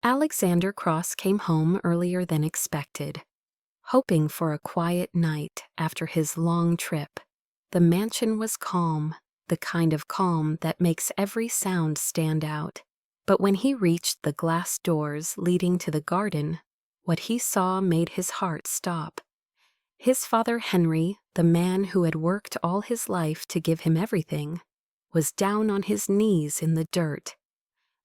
Alexander Cross came home earlier than expected, hoping for a quiet night after his long trip. The mansion was calm, the kind of calm that makes every sound stand out. But when he reached the glass doors leading to the garden, what he saw made his heart stop. His father Henry, the man who had worked all his life to give him everything, was down on his knees in the dirt.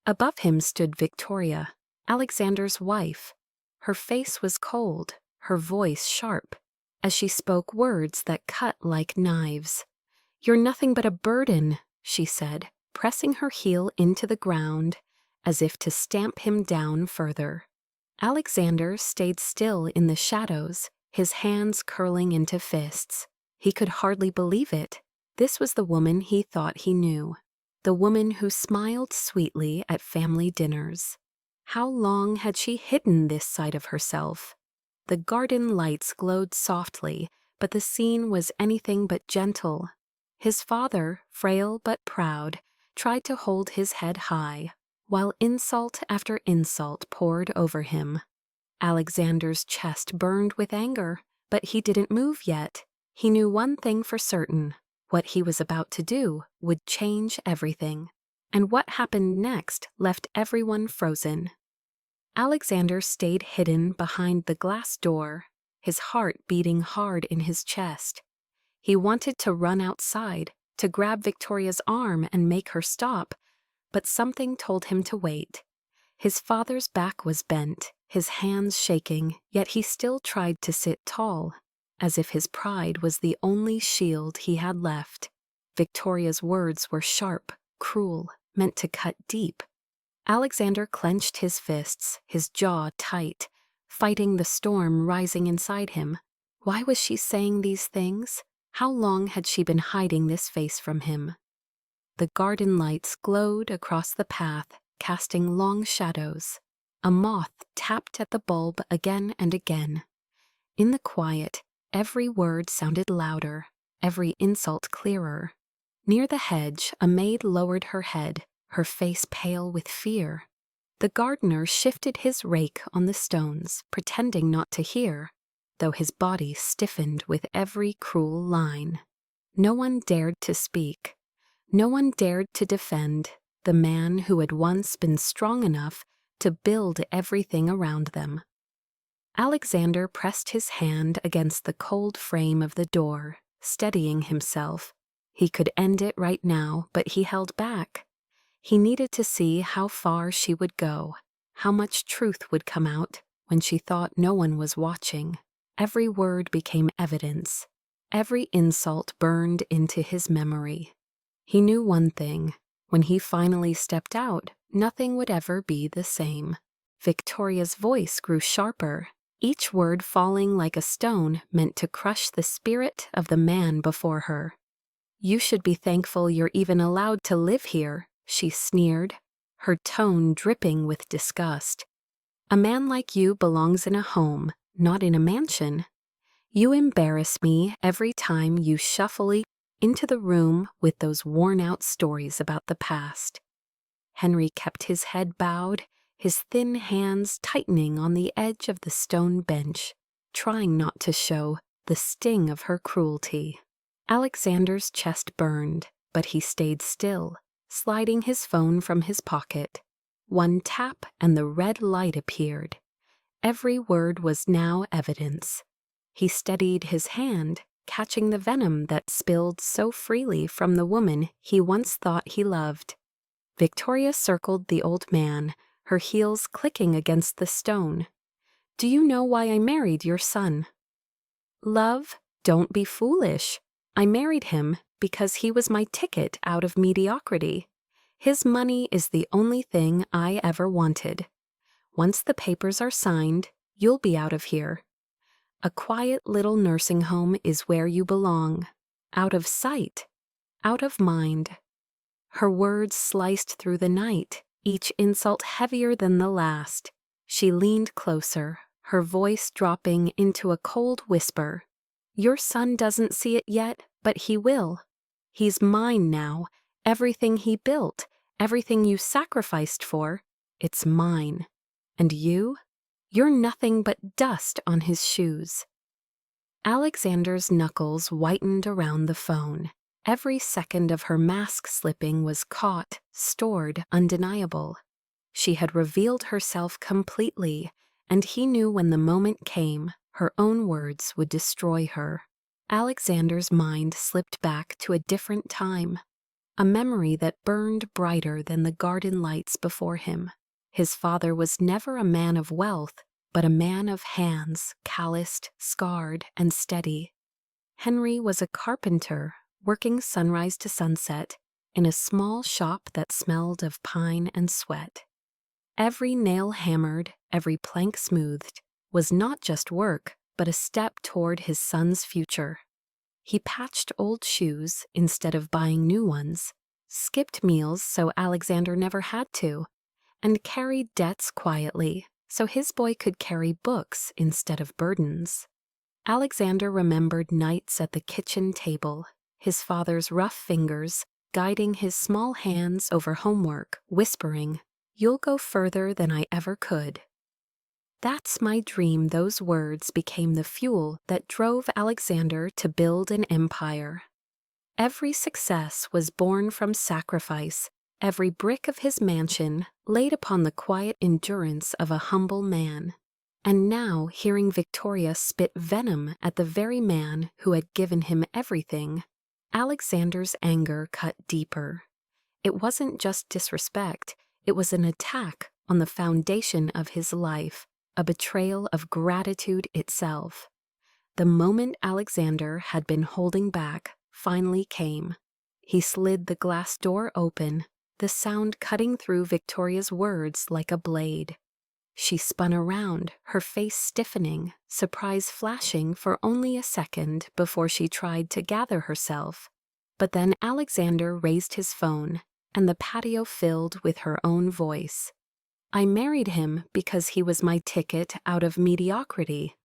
Above him stood Victoria, Alexander's wife. Her face was cold, her voice sharp, as she spoke words that cut like knives. "You're nothing but a burden," she said, pressing her heel into the ground as if to stamp him down further. Alexander stayed still in the shadows, his hands curling into fists. He could hardly believe it. This was the woman he thought he knew, the woman who smiled sweetly at family dinners. How long had she hidden this side of herself? The garden lights glowed softly, but the scene was anything but gentle. His father, frail but proud, tried to hold his head high, while insult after insult poured over him. Alexander's chest burned with anger, but he didn't move yet. He knew one thing for certain: what he was about to do would change everything. And what happened next left everyone frozen. Alexander stayed hidden behind the glass door, his heart beating hard in his chest. He wanted to run outside, to grab Victoria's arm and make her stop, but something told him to wait. His father's back was bent, his hands shaking, yet he still tried to sit tall, as if his pride was the only shield he had left. Victoria's words were sharp, cruel, meant to cut deep. Alexander clenched his fists, his jaw tight, fighting the storm rising inside him. Why was she saying these things? How long had she been hiding this face from him? The garden lights glowed across the path, casting long shadows. A moth tapped at the bulb again and again. In the quiet, every word sounded louder, every insult clearer. Near the hedge, a maid lowered her head, her face pale with fear. The gardener shifted his rake on the stones, pretending not to hear, though his body stiffened with every cruel line. No one dared to speak. No one dared to defend the man who had once been strong enough to build everything around them. Alexander pressed his hand against the cold frame of the door, steadying himself. He could end it right now, but he held back. He needed to see how far she would go, how much truth would come out when she thought no one was watching. Every word became evidence. Every insult burned into his memory. He knew one thing: when he finally stepped out, nothing would ever be the same. Victoria's voice grew sharper, each word falling like a stone meant to crush the spirit of the man before her. "You should be thankful you're even allowed to live here," she sneered, her tone dripping with disgust. "A man like you belongs in a home, not in a mansion. You embarrass me every time you shuffle into the room with those worn-out stories about the past." Henry kept his head bowed, his thin hands tightening on the edge of the stone bench, trying not to show the sting of her cruelty. Alexander's chest burned, but he stayed still, sliding his phone from his pocket. One tap and the red light appeared. Every word was now evidence. He steadied his hand, catching the venom that spilled so freely from the woman he once thought he loved. Victoria circled the old man, her heels clicking against the stone. "Do you know why I married your son?" "Love, don't be foolish. I married him because he was my ticket out of mediocrity. His money is the only thing I ever wanted. Once the papers are signed, you'll be out of here. A quiet little nursing home is where you belong. Out of sight, out of mind." Her words sliced through the night, each insult heavier than the last. She leaned closer, her voice dropping into a cold whisper. "Your son doesn't see it yet, but he will. He's mine now. Everything he built, everything you sacrificed for, it's mine." And you? You're nothing but dust on his shoes." Alexander's knuckles whitened around the phone. Every second of her mask slipping was caught, stored, undeniable. She had revealed herself completely, and he knew when the moment came, her own words would destroy her. Alexander's mind slipped back to a different time, a memory that burned brighter than the garden lights before him. His father was never a man of wealth, but a man of hands, calloused, scarred, and steady. Henry was a carpenter, working sunrise to sunset, in a small shop that smelled of pine and sweat. Every nail hammered, every plank smoothed, was not just work, but a step toward his son's future. He patched old shoes instead of buying new ones, skipped meals so Alexander never had to, and carried debts quietly so his boy could carry books instead of burdens. Alexander remembered nights at the kitchen table, his father's rough fingers guiding his small hands over homework, whispering, "You'll go further than I ever could." "That's my dream." Those words became the fuel that drove Alexander to build an empire. Every success was born from sacrifice, every brick of his mansion laid upon the quiet endurance of a humble man. And now, hearing Victoria spit venom at the very man who had given him everything, Alexander's anger cut deeper. It wasn't just disrespect, it was an attack on the foundation of his life, a betrayal of gratitude itself. The moment Alexander had been holding back finally came. He slid the glass door open, the sound cutting through Victoria's words like a blade. She spun around, her face stiffening, surprise flashing for only a second before she tried to gather herself. But then Alexander raised his phone, and the patio filled with her own voice. "I married him because he was my ticket out of mediocrity.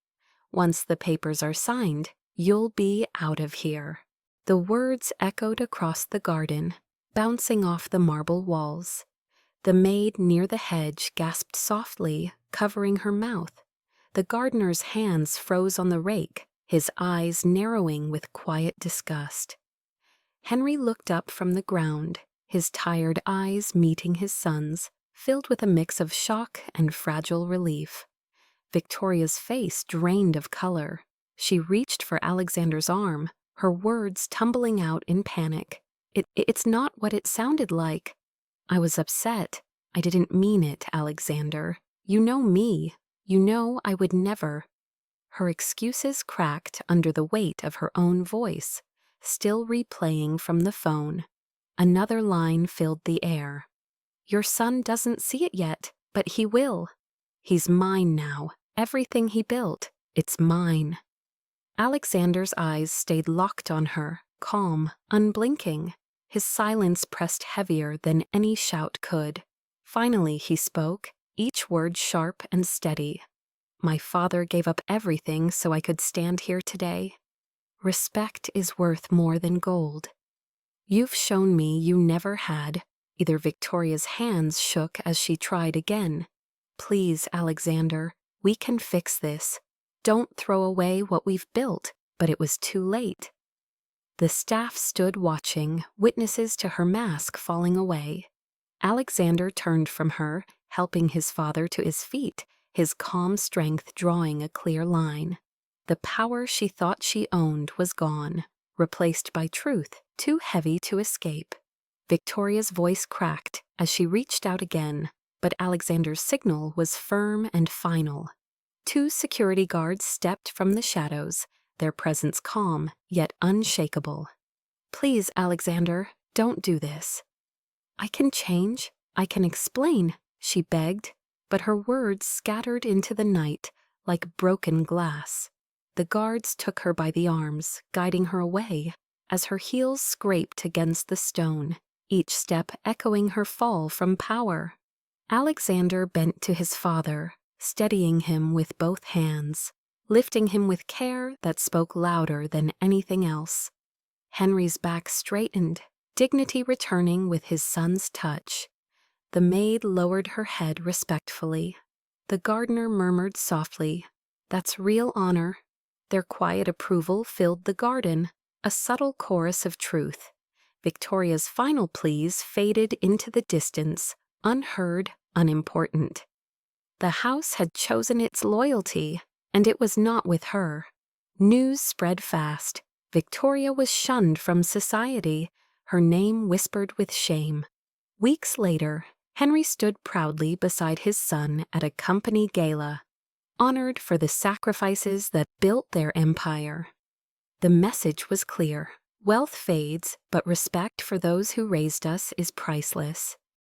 Once the papers are signed, you'll be out of here." The words echoed across the garden, bouncing off the marble walls. The maid near the hedge gasped softly, covering her mouth. The gardener's hands froze on the rake, his eyes narrowing with quiet disgust. Henry looked up from the ground, his tired eyes meeting his son's, filled with a mix of shock and fragile relief. Victoria's face drained of color. She reached for Alexander's arm, her words tumbling out in panic. It's not what it sounded like. I was upset. I didn't mean it, Alexander. You know me. You know I would never." Her excuses cracked under the weight of her own voice, still replaying from the phone. Another line filled the air. "Your son doesn't see it yet, but he will. He's mine now. Everything he built, it's mine." Alexander's eyes stayed locked on her, calm, unblinking. His silence pressed heavier than any shout could. Finally he spoke, each word sharp and steady. "My father gave up everything so I could stand here today. Respect is worth more than gold. You've shown me you never had." Either Victoria's hands shook as she tried again. "Please, Alexander, we can fix this. Don't throw away what we've built." But it was too late. The staff stood watching, witnesses to her mask falling away. Alexander turned from her, helping his father to his feet, his calm strength drawing a clear line. The power she thought she owned was gone, replaced by truth, too heavy to escape. Victoria's voice cracked as she reached out again, but Alexander's signal was firm and final. Two security guards stepped from the shadows, their presence calm, yet unshakable. "Please, Alexander, don't do this." "I can change. I can explain," she begged, but her words scattered into the night like broken glass. The guards took her by the arms, guiding her away, as her heels scraped against the stone, each step echoing her fall from power. Alexander bent to his father, steadying him with both hands, lifting him with care that spoke louder than anything else. Henry's back straightened, dignity returning with his son's touch. The maid lowered her head respectfully. The gardener murmured softly, "That's real honor." Their quiet approval filled the garden, a subtle chorus of truth. Victoria's final pleas faded into the distance, unheard, unimportant. The house had chosen its loyalty, and it was not with her. News spread fast. Victoria was shunned from society, her name whispered with shame. Weeks later, Henry stood proudly beside his son at a company gala, honored for the sacrifices that built their empire. The message was clear. Wealth fades, but respect for those who raised us is priceless.